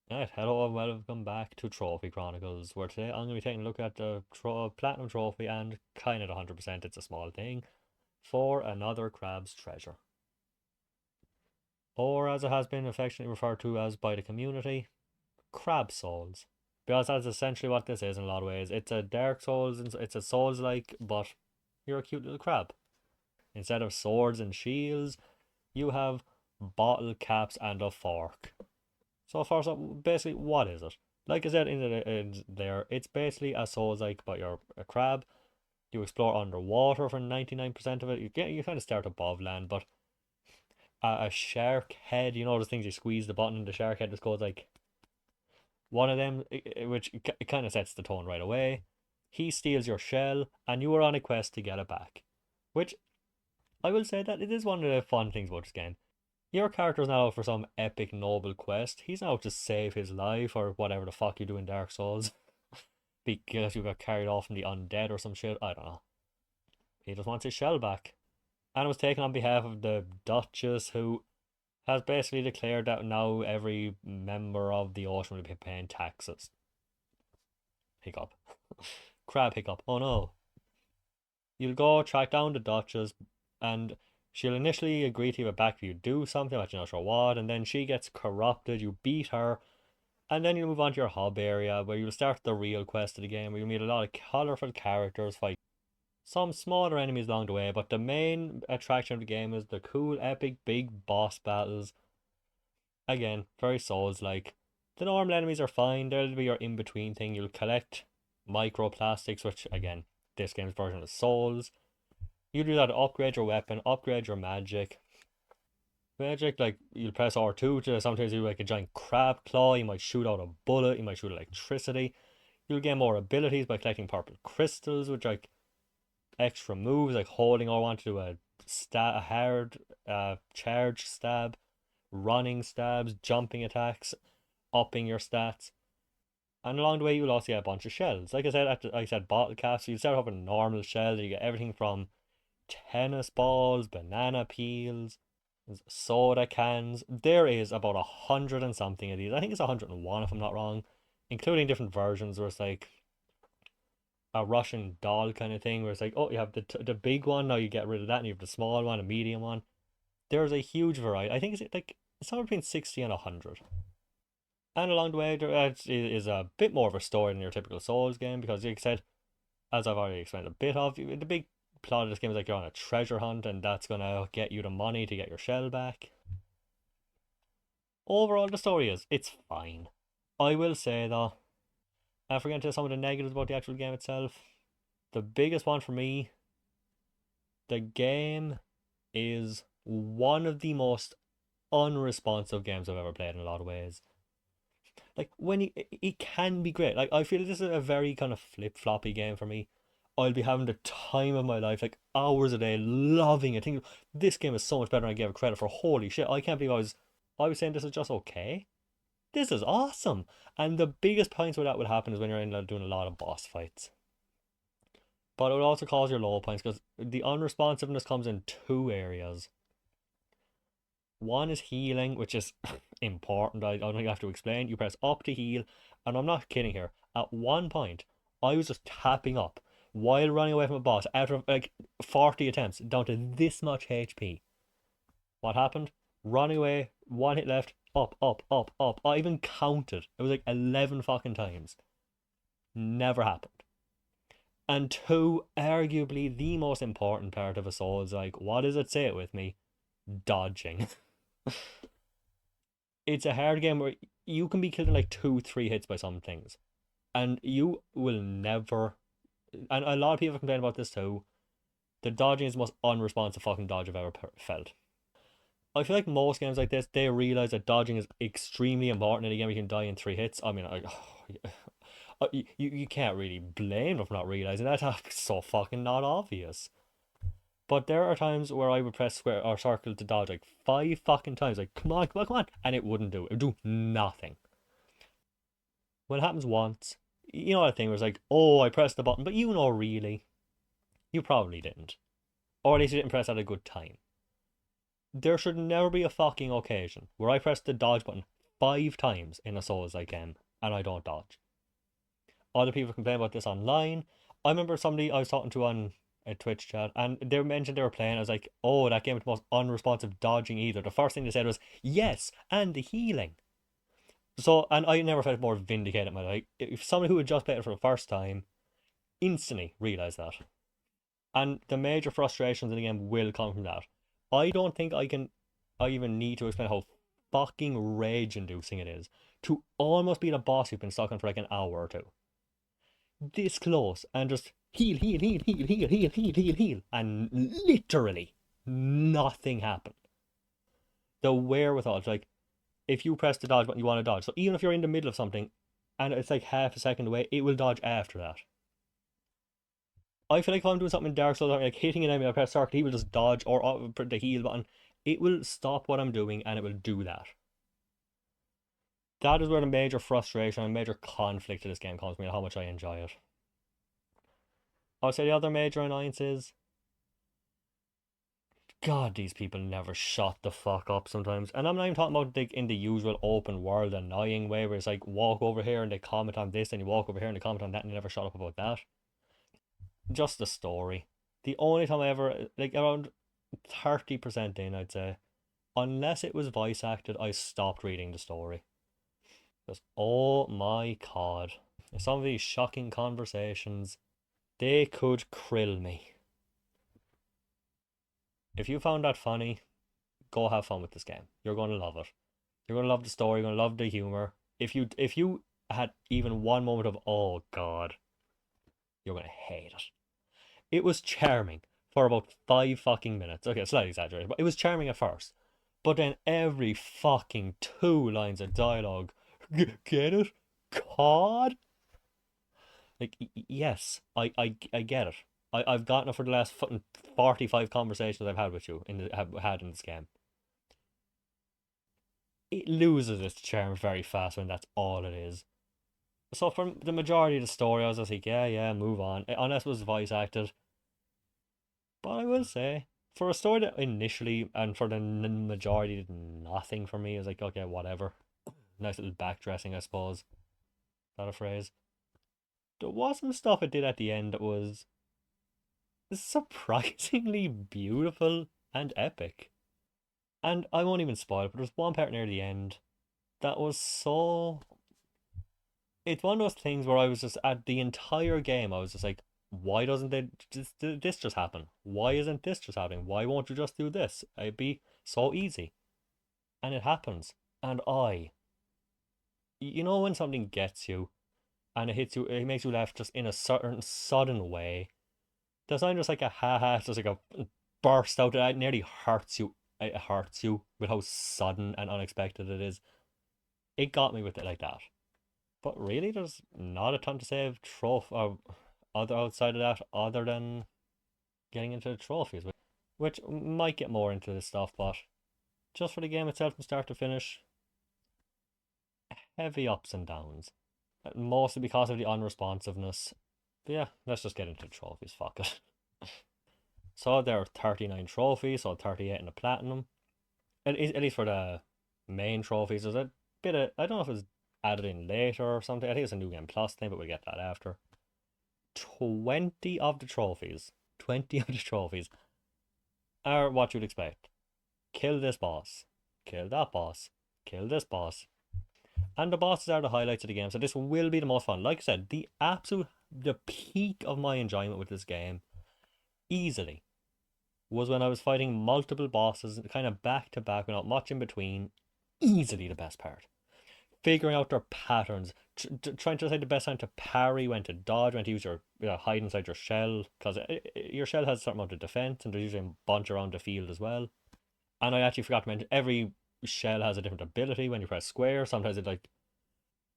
Alright, hello and welcome back to Trophy Chronicles, where today I'm going to be taking a look at the Platinum Trophy and kind of 100%, it's a small thing, for another Crab's Treasure. Or as it has been affectionately referred to as by the community, Crab Souls. Because that's essentially what this is in a lot of ways. It's a Dark Souls, it's a Souls-like, but you're a cute little crab. Instead of swords and shields, you have bottle caps and a fork. So first up, basically, what is it? Like I said in there, it's basically a Souls-like, but you're a crab. You explore underwater for 99% of it. You kind of start above land, but a shark head, you know those things you squeeze the button and the shark head just goes like one of them, which it kind of sets the tone right away. He steals your shell, and you are on a quest to get it back. Which I will say that it is one of the fun things about this game. Your character's not out for some epic noble quest. He's not out to save his life or whatever the fuck you do in Dark Souls because you got carried off from the undead or some shit. I don't know. He just wants his shell back. And it was taken on behalf of the Duchess, who has basically declared that now every member of the ocean will be paying taxes. Hiccup. Crab hiccup. Oh no. You'll go track down the Duchess, and she'll initially agree to give it back if you do something, but you're not sure what, and then she gets corrupted, you beat her, and then you move on to your hub area where you'll start the real quest of the game where you meet a lot of colourful characters, fight some smaller enemies along the way, but the main attraction of the game is the cool, epic, big boss battles. Again, very Souls like. The normal enemies are fine, there'll be your in between thing. You'll collect microplastics, which again, this game's version of Souls. You do that to upgrade your weapon, upgrade your magic. Magic, like you'll press R2 to sometimes do like a giant crab claw, you might shoot out a bullet, you might shoot electricity. You'll gain more abilities by collecting purple crystals, which like extra moves like holding R1 to do a hard charge stab, running stabs, jumping attacks, upping your stats. And along the way you'll also get a bunch of shells. Like I said, I said bottle caps, so you start off with a normal shell, you get everything from tennis balls, banana peels, soda cans. There is about 100 and something of these. I think it's 101 if I'm not wrong, including different versions where it's like a Russian doll kind of thing, where it's like, oh, you have the big one, now you get rid of that, and you have the small one, a medium one. There's a huge variety. I think it's somewhere between 60 and 100. And along the way, there is a bit more of a story than your typical Souls game because, like I said, as I've already explained a bit of, the big plot of this game is like you're on a treasure hunt, and that's gonna get you the money to get your shell back. Overall, the story is it's fine. I will say though, after getting to some of the negatives about the actual game itself, the biggest one for me, the game is one of the most unresponsive games I've ever played in a lot of ways. Like when it can be great. Like I feel this is a very kind of flip floppy game for me. I'll be having the time of my life, like hours a day, loving it. Think this game is so much better than I gave it credit for. Holy shit! I can't believe I was saying this is just okay. This is awesome. And the biggest points where that would happen is when you're in doing a lot of boss fights. But it would also cause your low points because the unresponsiveness comes in two areas. One is healing, which is important. I don't think I have to explain. You press up to heal, and I'm not kidding here. At one point, I was just tapping up while running away from a boss after like 40 attempts down to this much HP. What happened? Running away, one hit left, up, up, up, up. I even counted. It was like 11 fucking times. Never happened. And two, arguably the most important part of a soul is like, what does it say it with me? Dodging. It's a hard game where you can be killed in like two, three hits by some things. And you will never. And a lot of people complain about this too. The dodging is the most unresponsive fucking dodge I've ever felt. I feel like most games like this, they realize that dodging is extremely important in a game. You can die in three hits. I mean, you can't really blame them for not realizing that. That's so fucking not obvious. But there are times where I would press square or circle to dodge like five fucking times. Like, come on, come on, come on. And it wouldn't do it. It would do nothing. When it happens once, you know that thing where it's like, oh, I pressed the button, but you know, really, you probably didn't. Or at least you didn't press at a good time. There should never be a fucking occasion where I press the dodge button 5 times in a Souls-like game, and I don't dodge. Other people complain about this online. I remember somebody I was talking to on a Twitch chat, and they mentioned they were playing. I was like, "Oh, that game is the most unresponsive dodging either." The first thing they said was, "Yes, and the healing." So, and I never felt more vindicated in my life. If somebody who had just played it for the first time instantly realised that. And the major frustrations in the game will come from that. I don't think I even need to explain how fucking rage inducing it is to almost beat a boss you've been stuck on for like an hour or two. This close and just heal, heal, heal, heal, heal, heal, heal, heal, heal. And literally nothing happened. The wherewithal, like, if you press the dodge button, you want to dodge. So even if you're in the middle of something and it's like half a second away, it will dodge after that. I feel like if I'm doing something in Dark Souls, like hitting an enemy, I press circle, he will just dodge or the heal button. It will stop what I'm doing and it will do that. That is where the major frustration and major conflict of this game comes from me and how much I enjoy it. I would say the other major annoyance is, God, these people never shut the fuck up sometimes. And I'm not even talking about like in the usual open world annoying way where it's like walk over here and they comment on this and you walk over here and they comment on that and they never shut up about that. Just the story. The only time I ever, like around 30% in, I'd say, unless it was voice acted, I stopped reading the story. Because, oh my god. Some of these shocking conversations, they could krill me. If you found that funny, go have fun with this game. You're going to love it. You're going to love the story, you're going to love the humor. If you had even one moment of, oh god, you're going to hate it. It was charming for about 5 fucking minutes. Okay, slightly exaggerated, but it was charming at first. But then every fucking 2 lines of dialogue, get it? COD? Like, yes, I get it. I've gotten it for the last fucking 45 conversations I've had with you have had in this game. It loses its charm very fast when that's all it is. So for the majority of the story, I was just like, yeah, yeah, move on. Unless it was voice acted. But I will say, for a story that initially and for the majority did nothing for me, I was like, okay, whatever. Nice little backdressing, I suppose. Is that a phrase? There was some stuff it did at the end that was surprisingly beautiful and epic. And I won't even spoil it, but there's one part near the end that was so. It's one of those things where I was just at the entire game, I was just like, why doesn't this just happen? Why isn't this just happening? Why won't you just do this? It'd be so easy. And it happens. And you know when something gets you and it hits you, it makes you laugh just in a certain sudden way. There's not just like a ha ha, it's just like a burst out. It nearly hurts you. It hurts you with how sudden and unexpected it is. It got me with it like that. But really, there's not a ton to say of trophy or other outside of that, other than getting into the trophies, which might get more into this stuff. But just for the game itself, from start to finish, heavy ups and downs, mostly because of the unresponsiveness. But yeah, let's just get into the trophies. Fuck it. So there are 39 trophies, so 38 in the platinum. At least for the main trophies, there's a bit of, I don't know if it's added in later or something. I think it's a new game plus thing, but we'll get that after. 20 of the trophies, 20 of the trophies are what you'd expect. Kill this boss, kill that boss, kill this boss. And the bosses are the highlights of the game, so this will be the most fun. Like I said, the peak of my enjoyment with this game, easily, was when I was fighting multiple bosses, kind of back to back without much in between. Easily the best part. Figuring out their patterns, trying to decide the best time to parry, when to dodge, when to use your hide inside your shell, because your shell has a certain amount of defense, and there's usually a bunch around the field as well. And I actually forgot to mention, every shell has a different ability. When you press square, sometimes it like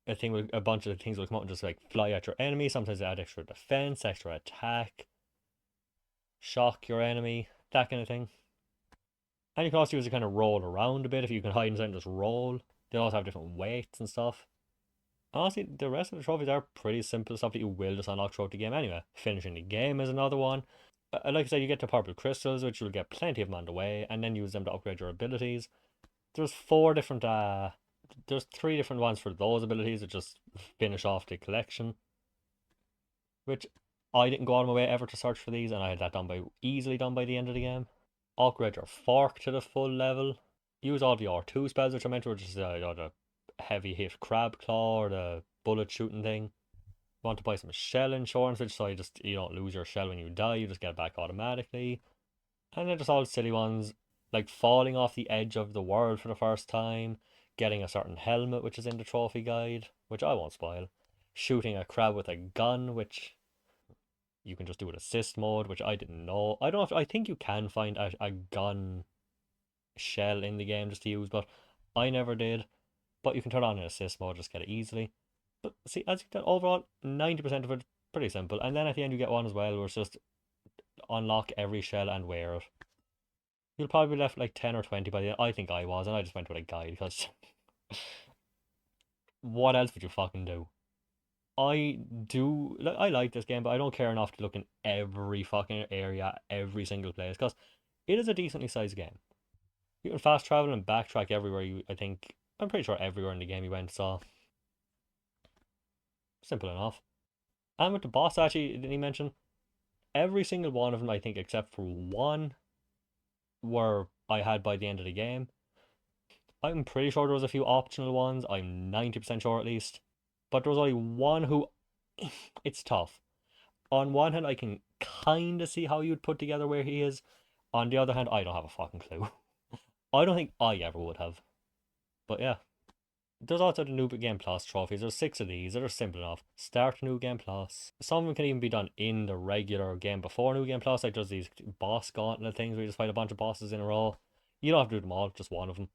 a bunch of things will come out and just like fly at your enemy. Sometimes they add extra defense, extra attack, shock your enemy, that kind of thing. And you can also use it kind of roll around a bit if you can hide inside and just roll. They also have different weights and stuff. Honestly, the rest of the trophies are pretty simple stuff that you will just unlock throughout the game anyway. Finishing the game is another one. Like I said, you get the purple crystals, which you'll get plenty of them on the way, and then use them to upgrade your abilities. There's 4 different there's three different ones for those abilities that just finish off the collection, which I didn't go on my way ever to search for these, and I had that easily done by the end of the game. Upgrade your fork to the full level. Use all the R2 spells, which I meant were just the heavy hit crab claw or the bullet shooting thing. Want to buy some shell insurance, which so you don't lose your shell when you die, you just get it back automatically. And then just all silly ones like falling off the edge of the world for the first time, getting a certain helmet which is in the trophy guide, which I won't spoil, shooting a crab with a gun, which you can just do with assist mode, which I didn't know. I don't know if I think you can find a gun shell in the game just to use, but I never did. But you can turn on an assist mode, just get it easily. But see, as you can tell, overall, 90% of it pretty simple. And then at the end you get one as well where it's just unlock every shell and wear it. You'll probably be left like 10 or 20 by the end. I think I was, and I just went with a guide because what else would you fucking do? I like this game, but I don't care enough to look in every fucking area, every single place, because it is a decently sized game. You can fast travel and backtrack everywhere I'm pretty sure everywhere in the game you went, so simple enough. And with the boss, actually, didn't he mention? Every single one of them, I think, except for one, were I had by the end of the game. I'm pretty sure there was a few optional ones. I'm 90% sure at least. But there was only one who it's tough. On one hand, I can kind of see how you'd put together where he is. On the other hand, I don't have a fucking clue. I don't think I ever would have. But yeah. There's also the New Game Plus trophies. There's 6 of these that are simple enough. Start New Game Plus. Some of them can even be done in the regular game before New Game Plus. Like there's these boss gauntlet things where you just fight a bunch of bosses in a row. You don't have to do them all, just one of them.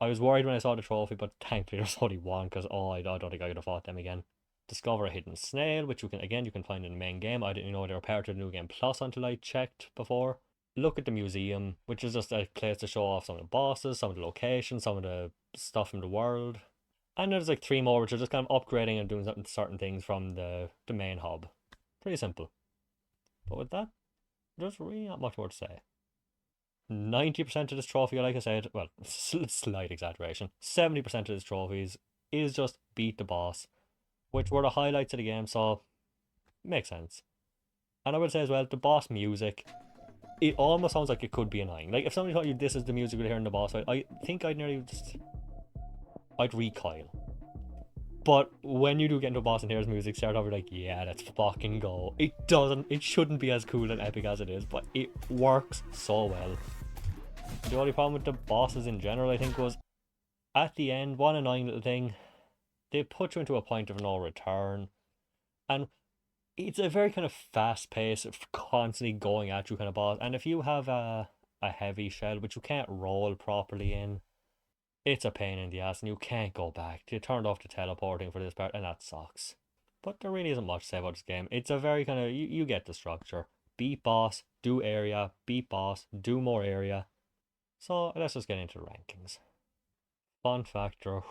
I was worried when I saw the trophy, but thankfully there's only one because I don't think I could have fought them again. Discover a hidden snail, which you can find in the main game. I didn't know they were part of the New Game Plus until I checked before. Look at the museum, which is just a place to show off some of the bosses, some of the locations, some of the stuff from the world. And there's like 3 more which are just kind of upgrading and doing certain things from the main hub. Pretty simple. But with that, there's really not much more to say. 90% of this trophy, like I said, well, slight exaggeration, 70% of this trophies is just beat the boss, which were the highlights of the game, so makes sense. And I would say as well, the boss music, it almost sounds like it could be annoying. Like if somebody told you this is the music we're hearing in the boss fight, I think I'd recoil. But when you do get into a boss and hears music start off, you're like, yeah, let's fucking go. It shouldn't be as cool and epic as it is, but it works so well. The only problem with the bosses in general, I think, was at the end, one annoying little thing, they put you into a point of no return. And it's a very kind of fast pace, constantly going at you kind of boss. And if you have a heavy shell, which you can't roll properly in, it's a pain in the ass and you can't go back. You turned off the teleporting for this part, and that sucks. But there really isn't much to say about this game. It's a very kind of, you get the structure. Beat boss, do area, beat boss, do more area. So let's just get into rankings. Fun factor.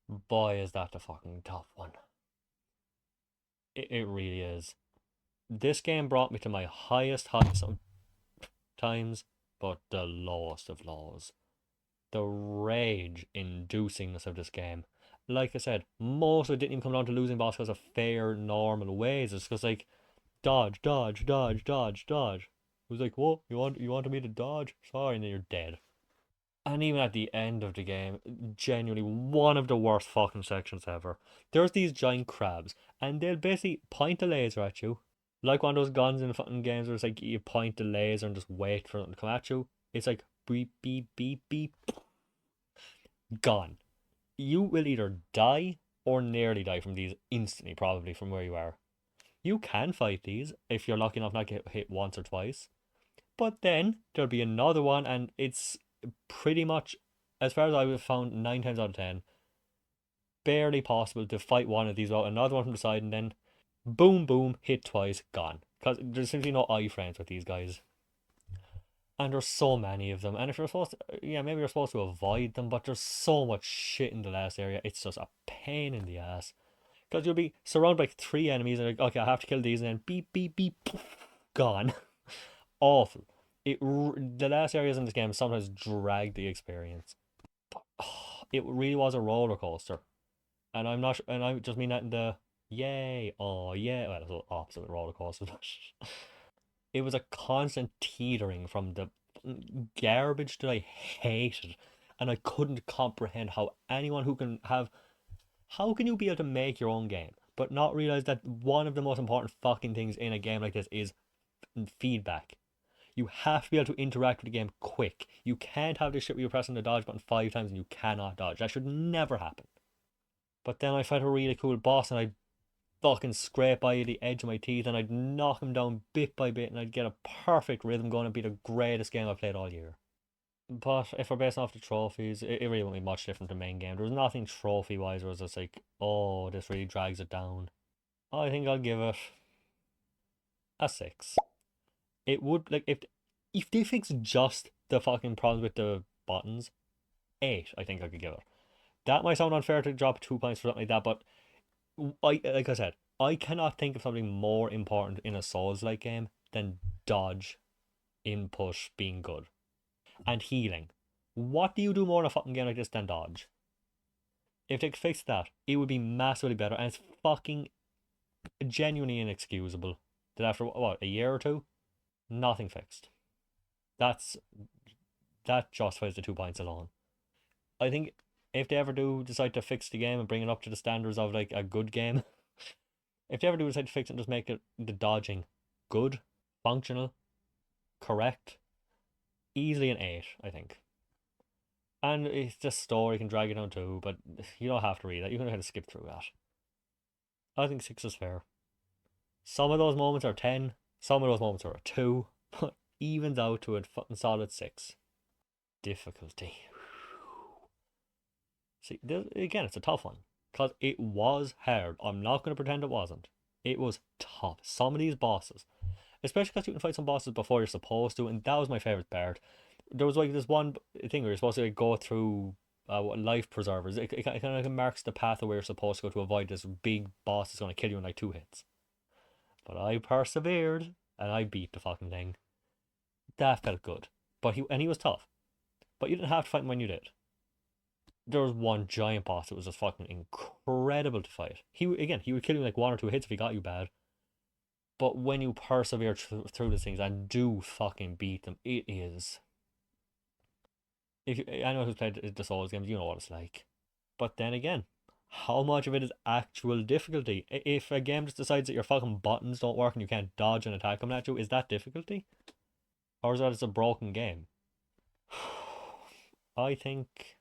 Boy, is that the fucking tough one. It really is. This game brought me to my highest heights of times, but the lowest of lows. The rage inducingness of this game. Like I said, most of it didn't even come down to losing boss because of fair, normal ways. It's just like dodge, dodge, dodge, dodge, dodge. It was like, whoa, you wanted me to dodge? Sorry, and then you're dead. And even at the end of the game, genuinely one of the worst fucking sections ever. There's these giant crabs, and they'll basically point a laser at you. Like one of those guns in fucking games where it's like you point the laser and just wait for them to come at you. It's like beep, beep, beep, beep. Gone. You will either die or nearly die from these instantly, probably from where you are. You can fight these if you're lucky enough not to get hit once or twice. But then there'll be another one, and it's pretty much, as far as I've found, 9 times out of 10, barely possible to fight one of these out, another one from the side, and then boom, boom, hit twice, gone. Because there's simply no iframes with these guys. And there's so many of them. And if you're supposed to, yeah, maybe you're supposed to avoid them, but there's so much shit in the last area. It's just a pain in the ass. Because you'll be surrounded by 3 enemies, and you're like, okay, I have to kill these, and then beep, beep, beep, poof, gone. Awful. The last areas in this game sometimes drag the experience. But it really was a roller coaster. And I'm not, and I just mean that in the yay, oh yeah, well, it's the opposite with roller coasters. It was a constant teetering from the garbage that I hated, and I couldn't comprehend how anyone who can have, how can you be able to make your own game, but not realize that one of the most important fucking things in a game like this is feedback. You have to be able to interact with the game quick. You can't have this shit where you're pressing the dodge button 5 times and you cannot dodge. That should never happen. But then I fight a really cool boss and I'd fucking scrape by the edge of my teeth and I'd knock him down bit by bit and I'd get a perfect rhythm going and be the greatest game I've played all year. But if we're basing off the trophies, it really won't be much different from the main game. There was nothing trophy wise where it was just like, oh, this really drags it down. I think I'll give it a 6. It would, like, if they fix just the fucking problems with the buttons, 8, I think I could give it. That might sound unfair to drop 2 points for something like that, but like I said, I cannot think of something more important in a Souls-like game than dodge input being good and healing. What do you do more in a fucking game like this than dodge? If they could fix that, it would be massively better, and it's fucking genuinely inexcusable that after what, a year or two, nothing fixed. That's that justifies the 2 points alone. I think if they ever do decide to fix the game and bring it up to the standards of like a good game, if they ever do decide to fix it and just make it the dodging good, functional, correct, easily an 8, I think. And it's just story can drag it down too, but you don't have to read that. You can kind of skip through that. I think 6 is fair. Some of those moments are 10, some of those moments are a 2, but evens out to a fucking solid 6. Difficulty. See, again, it's a tough one because it was hard. I'm not going to pretend it wasn't. It was tough. Some of these bosses, especially because you can fight some bosses before you're supposed to, and that was my favorite part. There was like this one thing where you're supposed to like, go through life preservers. It kind of like marks the path of where you're supposed to go to avoid this big boss that's going to kill you in like 2 hits. But I persevered and I beat the fucking thing. That felt good. But he was tough. But you didn't have to fight him when you did. There was one giant boss that was just fucking incredible to fight. He would kill you in like 1 or 2 hits if he got you bad. But when you persevere through these things and do fucking beat them, it is. If you, I know who's played the Souls games, you know what it's like. But then again, how much of it is actual difficulty? If a game just decides that your fucking buttons don't work and you can't dodge an attack coming at you, is that difficulty? Or is that it's a broken game? I think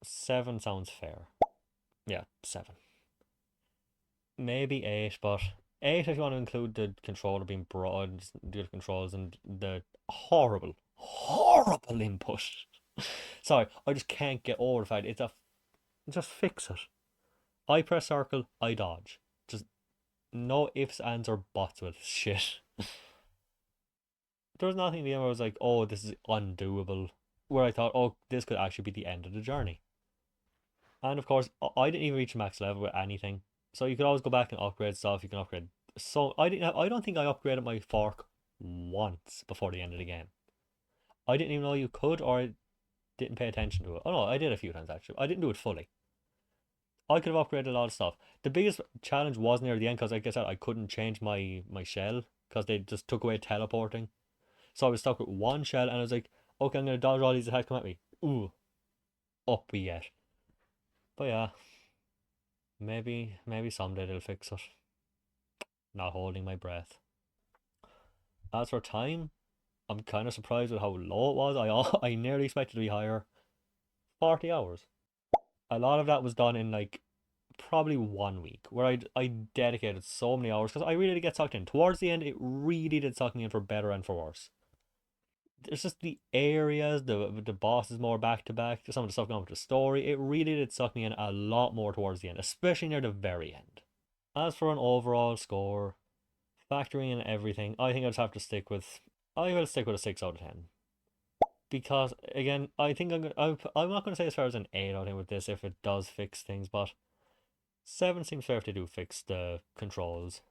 7 sounds fair. Yeah, 7. Maybe 8, but 8 if you want to include the controller being broad, the controls, and the horrible, horrible input. Sorry, I just can't get over the fact just fix it. I press circle, I dodge. Just no ifs, ands, or buts with shit. There was nothing in the end where I was like, oh, this is undoable. Where I thought, oh, this could actually be the end of the journey. And of course, I didn't even reach max level with anything. So you could always go back and upgrade stuff. You can upgrade. So I don't think I upgraded my fork once before the end of the game. I didn't even know you could, or I didn't pay attention to it. Oh no, I did a few times actually. I didn't do it fully. I could have upgraded a lot of stuff. The biggest challenge was near the end because, like I said, I couldn't change my shell because they just took away teleporting. So I was stuck with one shell, and I was like, okay, I'm gonna dodge all these attacks come at me. Ooh, up we get. But yeah, maybe someday they'll fix it. Not holding my breath. As for time, I'm kind of surprised with how low it was. I nearly expected to be higher. 40 hours. A lot of that was done in like probably 1 week, where I dedicated so many hours because I really did get sucked in. Towards the end, it really did suck me in for better and for worse. There's just the areas, the bosses more back to back, some of the stuff going with the story. It really did suck me in a lot more towards the end, especially near the very end. As for an overall score, factoring in everything, I think I will stick with a 6 out of 10. Because again, I think I'm not going to say as far as an 8 out of 10 with this if it does fix things, but 7 seems fair if they do fix the controls.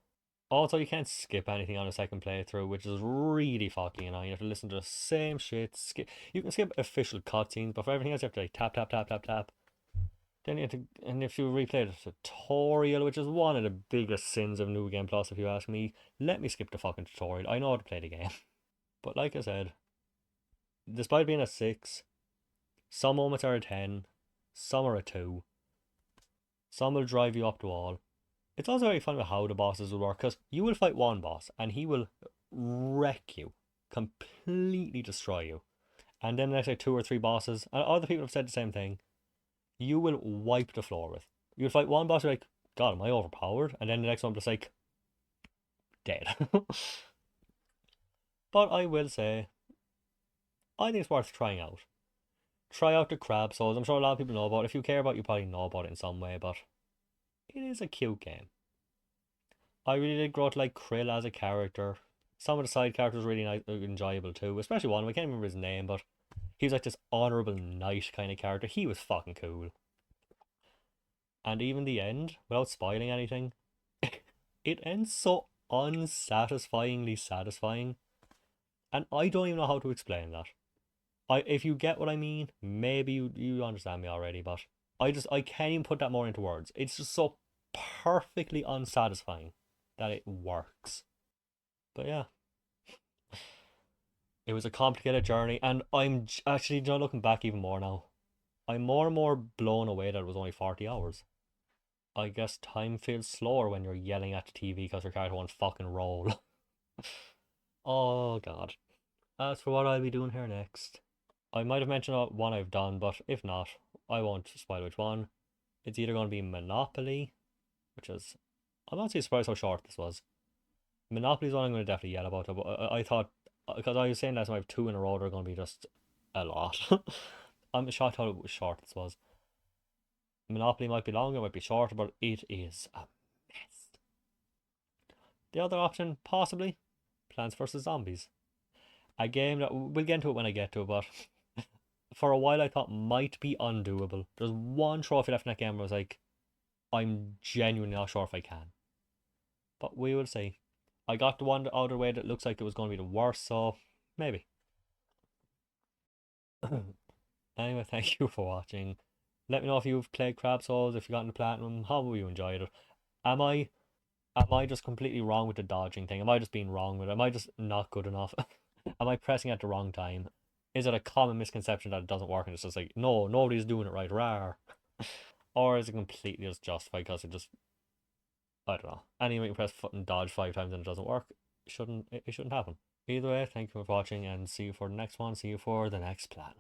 Also, you can't skip anything on a second playthrough, which is really fucking annoying. You have to listen to the same shit. You can skip official cutscenes, but for everything else, you have to like tap, tap, tap, tap, tap. Then you have to, and if you replay the tutorial, which is one of the biggest sins of New Game Plus, if you ask me, let me skip the fucking tutorial. I know how to play the game. But like I said, despite being a 6, some moments are a 10, some are a 2, some will drive you up the wall. It's also very fun with how the bosses will work, because you will fight one boss and he will wreck you, completely destroy you. And then there's like 2 or 3 bosses, and other people have said the same thing, you will wipe the floor with. You'll fight one boss, you're like, God, am I overpowered? And then the next one, just like, dead. But I will say, I think it's worth trying out. Try out the crab souls. I'm sure a lot of people know about it. If you care about it, you probably know about it in some way, but it is a cute game. I really did grow to like Krill as a character. Some of the side characters really nice, enjoyable too, especially one, I can't remember his name, but he was like this honourable knight kind of character. He was fucking cool. And even the end, without spoiling anything, it ends so unsatisfyingly satisfying. And I don't even know how to explain that. If you get what I mean, maybe you understand me already, but I can't even put that more into words. It's just so perfectly unsatisfying that it works. But yeah, it was a complicated journey, and I'm actually looking back even more now. I'm more and more blown away that it was only 40 hours. I guess time feels slower when you're yelling at the TV because your character won't fucking roll. Oh god. As for what I'll be doing here next, I might have mentioned one I've done, but if not, I won't spoil which one. It's either going to be Monopoly, which is, I'm not too surprised how short this was. Monopoly's one I'm going to definitely yell about, but I thought, because I was saying last time I have 2 in a row, they're going to be just a lot. I'm shocked how short this was. Monopoly might be longer, might be shorter, but it is a mess. The other option, possibly, Plants vs. Zombies. A game that, we'll get into it when I get to it, but for a while I thought might be undoable. There's one trophy left in that game where I was like, I'm genuinely not sure if I can. But we will see. I got the one out of the way that looks like it was going to be the worst, so maybe. Anyway, thank you for watching. Let me know if you've played Crab Souls, if you got into Platinum, how you enjoyed it. Am I am I just completely wrong with the dodging thing? Am I just being wrong with it? Am I just not good enough? Am I pressing at the wrong time? Is it a common misconception that it doesn't work and it's just like, no, nobody's doing it right, rar? Or is it completely just justified because it just, I don't know. Anyway, you press and dodge 5 times and it doesn't work. It shouldn't happen. Either way, thank you for watching and see you for the next one. See you for the next plan.